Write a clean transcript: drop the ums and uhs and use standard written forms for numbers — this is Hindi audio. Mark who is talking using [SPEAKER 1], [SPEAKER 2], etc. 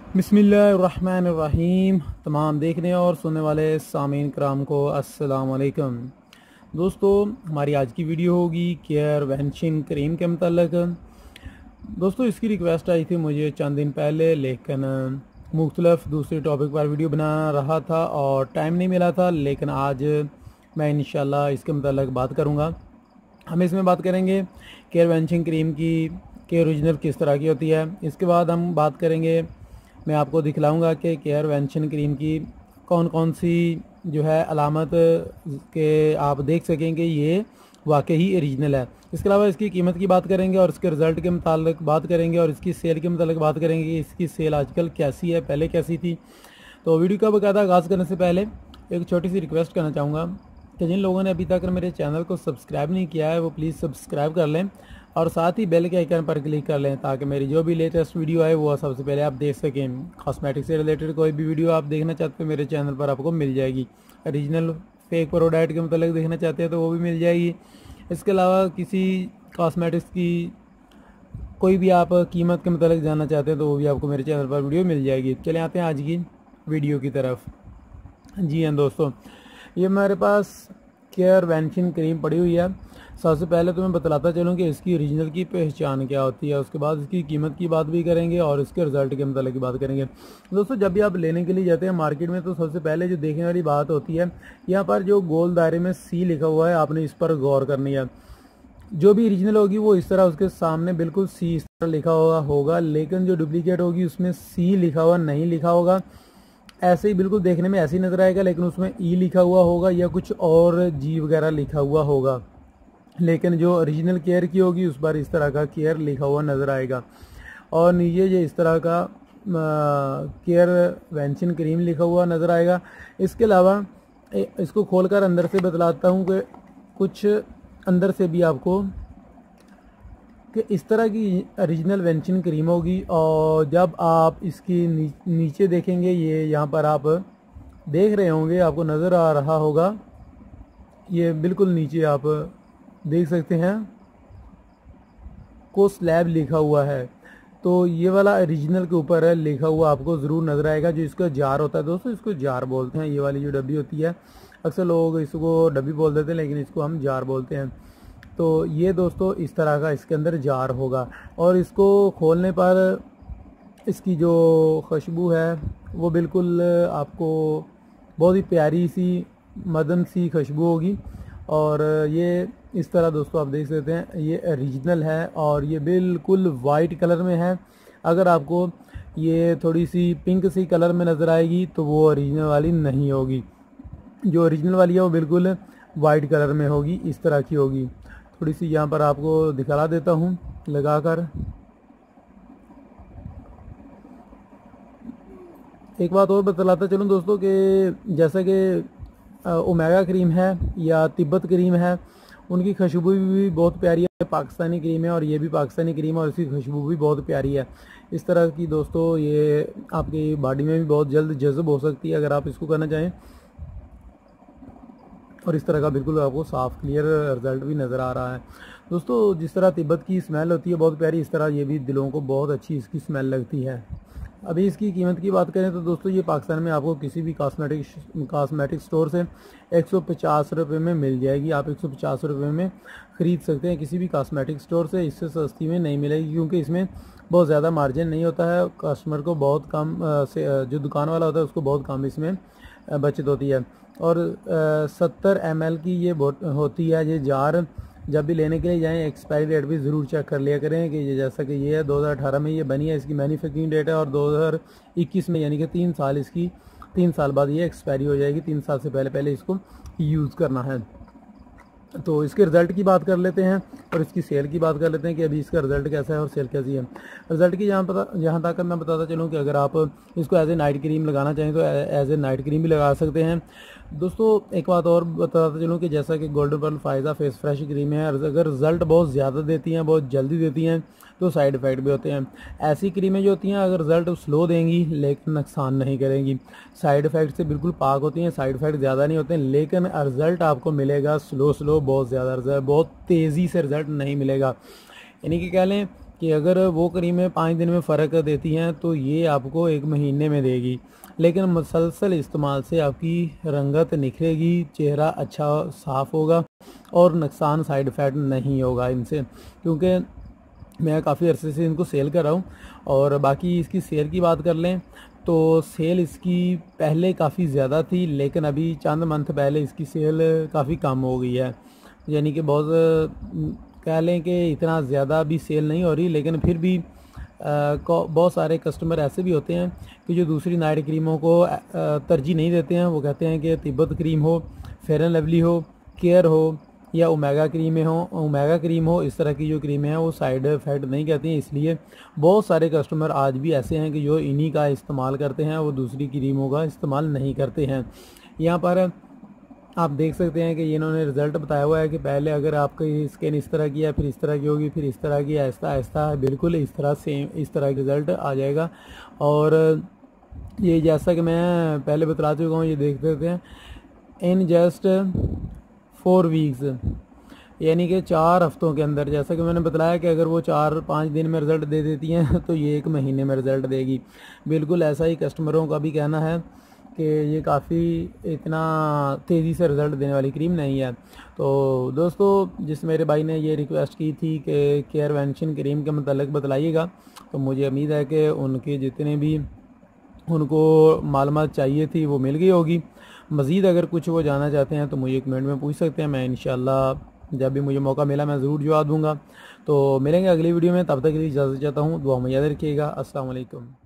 [SPEAKER 1] बिस्मिल्लाहिर्रहमानिर्रहीम। तमाम देखने और सुनने वाले सामीन कराम को अस्सलाम वालेकुम। दोस्तों, हमारी आज की वीडियो होगी केयर वेंशिन क्रीम के मतलब। दोस्तों, इसकी रिक्वेस्ट आई थी मुझे चंद दिन पहले, लेकिन मुख्तलिफ दूसरे टॉपिक पर वीडियो बना रहा था और टाइम नहीं मिला था। लेकिन आज मैं इंशाल्लाह इसके मतलब बात करूँगा। हम इसमें बात करेंगे केयर वेंशिन क्रीम की के ओरिजिनल किस तरह की होती है। इसके बाद हम बात करेंगे, मैं आपको दिखलाऊंगा कि केयर वेंशिन क्रीम की कौन कौन सी जो है अलामत के आप देख सकेंगे ये वाकई ही ओरिजिनल है। इसके अलावा इसकी कीमत की बात करेंगे और इसके रिज़ल्ट के मुतालिक बात करेंगे और इसकी सेल के मुतालिक बात करेंगे कि इसकी सेल आजकल कैसी है, पहले कैसी थी। तो वीडियो का बाकायदा आगाज़ करने से पहले एक छोटी सी रिक्वेस्ट करना चाहूँगा कि जिन लोगों ने अभी तक मेरे चैनल को सब्सक्राइब नहीं किया है वो प्लीज़ सब्सक्राइब कर लें और साथ ही बेल के आइकन पर क्लिक कर लें ताकि मेरी जो भी लेटेस्ट वीडियो है वो सबसे पहले आप देख सकें। कॉस्मेटिक से रिलेटेड कोई भी वीडियो आप देखना चाहते हो मेरे चैनल पर आपको मिल जाएगी। ओरिजिनल फेक प्रोडक्ट के मतलब देखना चाहते हैं तो वो भी मिल जाएगी। इसके अलावा किसी कॉस्मेटिक्स की कोई भी आप कीमत के मतलब जानना चाहते हैं तो वो भी आपको मेरे चैनल पर वीडियो मिल जाएगी। चले आते हैं आज की वीडियो की तरफ। जी हाँ दोस्तों, ये हमारे पास केयर वेंशिन क्रीम पड़ी हुई है। सबसे पहले तो मैं बतलाता चलूँ कि इसकी ओरिजिनल की पहचान क्या होती है, उसके बाद इसकी कीमत की बात भी करेंगे और इसके रिज़ल्ट के मतलब की बात करेंगे। दोस्तों, जब भी आप लेने के लिए जाते हैं मार्केट में तो सबसे पहले जो देखने वाली बात होती है, यहाँ पर जो गोल दायरे में सी लिखा हुआ है आपने इस पर गौर करनी है। जो भी ओरिजिनल होगी वो इस तरह उसके सामने बिल्कुल सी इस तरह लिखा हुआ होगा, लेकिन जो डुप्लीकेट होगी उसमें सी लिखा हुआ नहीं लिखा होगा। ऐसे ही बिल्कुल देखने में ऐसे ही नज़र आएगा, लेकिन उसमें ई लिखा हुआ होगा या कुछ और जी वगैरह लिखा हुआ होगा। लेकिन जो ओरिजिनल केयर की होगी उस पर इस तरह का केयर लिखा हुआ नज़र आएगा और नीचे ये इस तरह का केयर वेंशिन क्रीम लिखा हुआ नज़र आएगा। इसके अलावा इसको खोलकर अंदर से बतलाता हूँ कि कुछ अंदर से भी आपको कि इस तरह की ओरिजिनल वेंशिन क्रीम होगी। और जब आप इसकी नीचे देखेंगे, ये यहाँ पर आप देख रहे होंगे, आपको नज़र आ रहा होगा, ये बिल्कुल नीचे आप देख सकते हैं को स्लैब लिखा हुआ है। तो ये वाला ओरिजिनल के ऊपर है लिखा हुआ, आपको ज़रूर नज़र आएगा। जो इसका जार होता है दोस्तों, इसको जार बोलते हैं। ये वाली जो डब्बी होती है, अक्सर लोग इसको डब्बी बोल देते हैं लेकिन इसको हम जार बोलते हैं। तो ये दोस्तों इस तरह का इसके अंदर जार होगा और इसको खोलने पर इसकी जो खुशबू है वो बिल्कुल आपको बहुत ही प्यारी सी मदन सी खुशबू होगी। और ये इस तरह दोस्तों आप देख सकते हैं ये ओरिजिनल है और ये बिल्कुल वाइट कलर में है। अगर आपको ये थोड़ी सी पिंक सी कलर में नज़र आएगी तो वो ओरिजिनल वाली नहीं होगी। जो ओरिजिनल वाली है वो बिल्कुल वाइट कलर में होगी, इस तरह की होगी। थोड़ी सी यहाँ पर आपको दिखला देता हूँ लगाकर। एक बात और बतलाता चलूँ दोस्तों कि जैसा कि ओमेगा क्रीम है या तिब्बत क्रीम है, उनकी खुशबू भी बहुत प्यारी है। पाकिस्तानी क्रीम है और ये भी पाकिस्तानी क्रीम है और इसकी खुशबू भी बहुत प्यारी है। इस तरह की दोस्तों ये आपकी बॉडी में भी बहुत जल्द जज़ब हो सकती है अगर आप इसको करना चाहें। और इस तरह का बिल्कुल आपको साफ़ क्लियर रिज़ल्ट भी नज़र आ रहा है। दोस्तों, जिस तरह तिब्बत की स्मेल होती है बहुत प्यारी, इस तरह ये भी दिलों को बहुत अच्छी इसकी स्मेल लगती है। अभी इसकी कीमत की बात करें तो दोस्तों ये पाकिस्तान में आपको किसी भी कॉस्मेटिक स्टोर से 150 रुपये में मिल जाएगी। आप 150 रुपये में ख़रीद सकते हैं किसी भी कॉस्मेटिक स्टोर से। इससे सस्ती में नहीं मिलेगी क्योंकि इसमें बहुत ज़्यादा मार्जिन नहीं होता है। कस्टमर को बहुत कम से जो दुकान वाला होता है उसको बहुत कम इसमें बचत होती है। और 70 ml की ये होती है ये जार। जब भी लेने के लिए जाएं एक्सपायरी डेट भी ज़रूर चेक कर लिया करें कि ये जैसा कि ये है 2018 में ये बनी है, इसकी मैन्युफैक्चरिंग डेट है और 2021 में यानी कि 3 साल इसकी 3 साल बाद ये एक्सपायरी हो जाएगी। 3 साल से पहले इसको यूज़ करना है। तो इसके रिज़ल्ट की बात कर लेते हैं और इसकी सेल की बात कर लेते हैं कि अभी इसका रिज़ल्ट कैसा है और सेल कैसी है। रिज़ल्ट की जहाँ तक मैं बताता चलूँ कि अगर आप इसको एज ए नाइट क्रीम लगाना चाहें तो एज ए नाइट क्रीम भी लगा सकते हैं। दोस्तों, एक बात और बताता चलूँ कि जैसा कि गोल्डन पर्ल फायदा फेस फ्रेश क्रीम है, अगर रिज़ल्ट बहुत ज़्यादा देती हैं, बहुत जल्दी देती हैं तो साइड इफ़ेक्ट भी होते हैं। ऐसी क्रीमें जो होती हैं अगर रिज़ल्ट स्लो देंगी लेकिन नुकसान नहीं करेंगी, साइड इफ़ेक्ट से बिल्कुल पाक होती हैं, साइड इफ़ेक्ट ज़्यादा नहीं होते हैं, लेकिन रिज़ल्ट आपको मिलेगा स्लो बहुत ज़्यादा रिज़ल्ट, बहुत तेज़ी से रिज़ल्ट नहीं मिलेगा। यानी कि कह लें कि अगर वो क्रीमें 5 दिन में फ़र्क देती हैं तो ये आपको 1 महीने में देगी, लेकिन मुसलसल इस्तेमाल से आपकी रंगत निखरेगी, चेहरा अच्छा साफ़ होगा और नुकसान साइड इफ़ेक्ट नहीं होगा इनसे, क्योंकि मैं काफ़ी अरसे से इनको सेल कर रहा हूँ। और बाकी इसकी सेल की बात कर लें तो सेल इसकी पहले काफ़ी ज़्यादा थी, लेकिन अभी चंद मंथ पहले इसकी सेल काफ़ी कम हो गई है। यानी कि बहुत कह लें कि इतना ज़्यादा भी सेल नहीं हो रही, लेकिन फिर भी बहुत सारे कस्टमर ऐसे भी होते हैं कि जो दूसरी नाइट क्रीमों को तरजीह नहीं देते हैं। वो कहते हैं कि तिब्बत क्रीम हो, फेयर एंड लवली हो, केयर हो या ओमेगा क्रीम हो, इस तरह की जो क्रीमें हैं वो साइड इफ़ेक्ट नहीं कहती हैं। इसलिए बहुत सारे कस्टमर आज भी ऐसे हैं कि जो इन्हीं का इस्तेमाल करते हैं, वो दूसरी क्रीमों का इस्तेमाल नहीं करते हैं। यहाँ पर आप देख सकते हैं कि इन्होंने रिज़ल्ट बताया हुआ है कि पहले अगर आपकी स्किन इस तरह की है, फिर इस तरह की होगी, फिर इस तरह की, आहिस्ता आहिस्ता बिल्कुल इस तरह सेम इस तरह का रिज़ल्ट आ जाएगा। और ये जैसा कि मैं पहले बता चुका हूँ, ये देख सकते हैं इन जस्ट 4 वीक्स, यानी कि 4 हफ्तों के अंदर, जैसा कि मैंने बताया कि अगर वो 4-5 दिन में रिज़ल्ट दे देती हैं तो ये 1 महीने में रिज़ल्ट देगी। बिल्कुल ऐसा ही कस्टमरों का भी कहना है कि ये काफ़ी इतना तेज़ी से रिज़ल्ट देने वाली क्रीम नहीं है। तो दोस्तों, जिस मेरे भाई ने ये रिक्वेस्ट की थी कि केयरवेंशन क्रीम के मतलब बतलाइएगा, तो मुझे उम्मीद है कि उनके जितने भी उनको मालूमात चाहिए थी वो मिल गई होगी। मज़ीद अगर कुछ वो जानना चाहते हैं तो मुझे कमेंट में पूछ सकते हैं। मैं इंशाल्लाह जब भी मुझे मौका मिला मैं ज़रूर जवाब दूँगा। तो मिलेंगे अगली वीडियो में, तब तक के लिए इजाज़त चाहता हूँ। दुआ में याद रखिएगा। अस्सलाम वालेकुम।